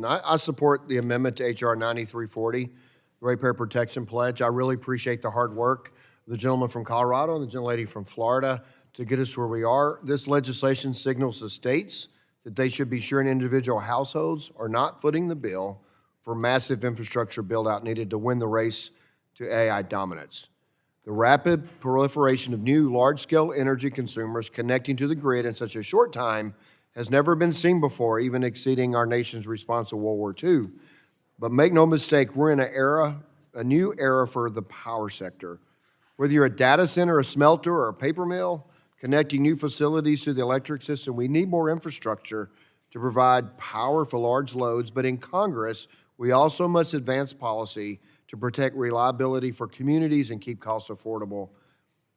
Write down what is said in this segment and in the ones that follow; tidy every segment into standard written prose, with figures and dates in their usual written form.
I support the amendment to H.R. 9340, the Ratepayer Protection Pledge. I really appreciate the hard work of the gentleman from Colorado and the gentlelady from Florida to get us where we are. This legislation signals to states that they should be ensuring individual households are not footing the bill for massive infrastructure build-out needed to win the race to AI dominance. The rapid proliferation of new large-scale energy consumers connecting to the grid in such a short time has never been seen before, even exceeding our nation's response to World War II. But make no mistake, we're in a new era for the power sector. Whether you're a data center, a smelter, or a paper mill, connecting new facilities to the electric system, we need more infrastructure to provide power for large loads. But in Congress, we also must advance policy to protect reliability for communities and keep costs affordable.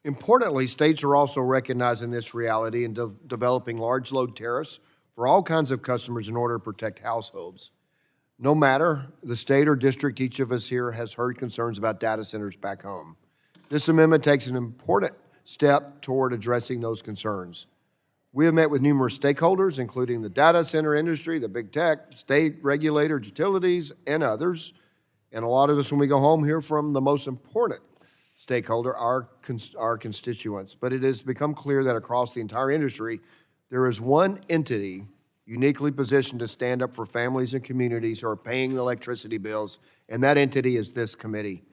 Importantly, states are also recognizing this reality and developing large load tariffs for all kinds of customers in order to protect households. No matter the state or district, each of us here has heard concerns about data centers back home. This amendment takes an important step toward addressing those concerns. We have met with numerous stakeholders, including the data center industry, the big tech, state regulators, utilities, and others. And a lot of us, when we go home, hear from the most important stakeholder, our constituents. But it has become clear that across the entire industry, there is one entity uniquely positioned to stand up for families and communities who are paying the electricity bills, and that entity is this committee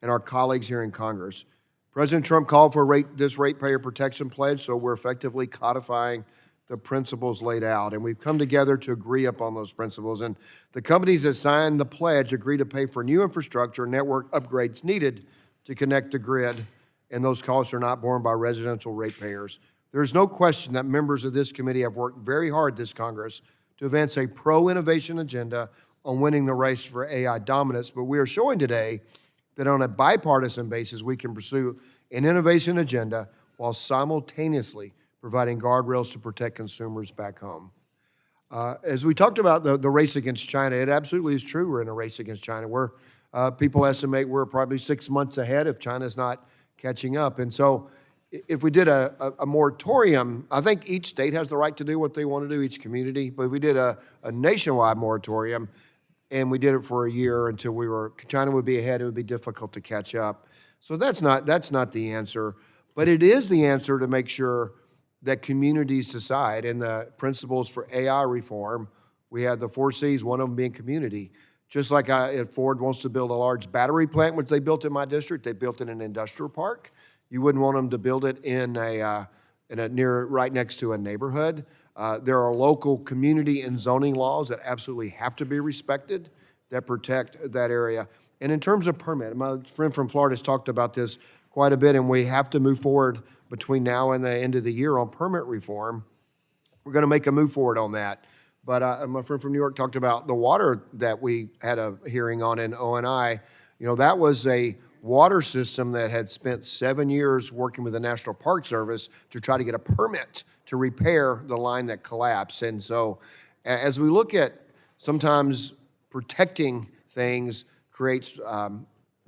and our colleagues here in Congress. President Trump called for this ratepayer protection pledge, so we're effectively codifying the principles laid out, and we've come together to agree upon those principles. And the companies that signed the pledge agree to pay for new infrastructure network upgrades needed to connect the grid, and those costs are not borne by residential ratepayers. There is no question that members of this committee have worked very hard this Congress to advance a pro-innovation agenda on winning the race for AI dominance, but we are showing today that on a bipartisan basis, we can pursue an innovation agenda while simultaneously providing guardrails to protect consumers back home. As we talked about the race against China, it absolutely is true we're in a race against China. People estimate we're probably 6 months ahead if China's not catching up. And so if we did a moratorium, I think each state has the right to do what they want to do, each community, but if we did a nationwide moratorium and we did it for a year until China would be ahead, it would be difficult to catch up. So that's not the answer, but it is the answer to make sure that communities decide. And the principles for AI reform, we have the 4 C's, one of them being community. Just like if Ford wants to build a large battery plant, which they built in my district, they built it in an industrial park. You wouldn't want them to build it right next to a neighborhood. There are local community and zoning laws that absolutely have to be respected that protect that area. And in terms of permit, my friend from Florida has talked about this quite a bit, and we have to move forward between now and the end of the year on permit reform. We're going to make a move forward on that. But my friend from New York talked about the water that we had a hearing on in ONI. You know, that was a water system that had spent 7 years working with the National Park Service to try to get a permit to repair the line that collapsed. And so as we look at sometimes protecting things creates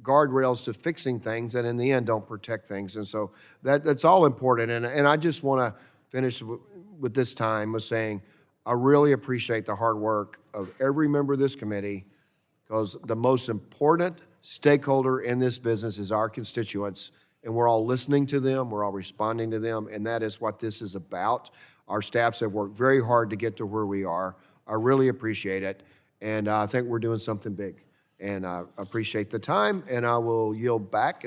guardrails to fixing things that in the end don't protect things. And so that's all important. And I just want to finish with this time with saying, I really appreciate the hard work of every member of this committee, because the most important stakeholder in this business is our constituents, and we're all listening to them, we're all responding to them, and that is what this is about. Our staffs have worked very hard to get to where we are. I really appreciate it, and I think we're doing something big. And I appreciate the time, and I will yield back.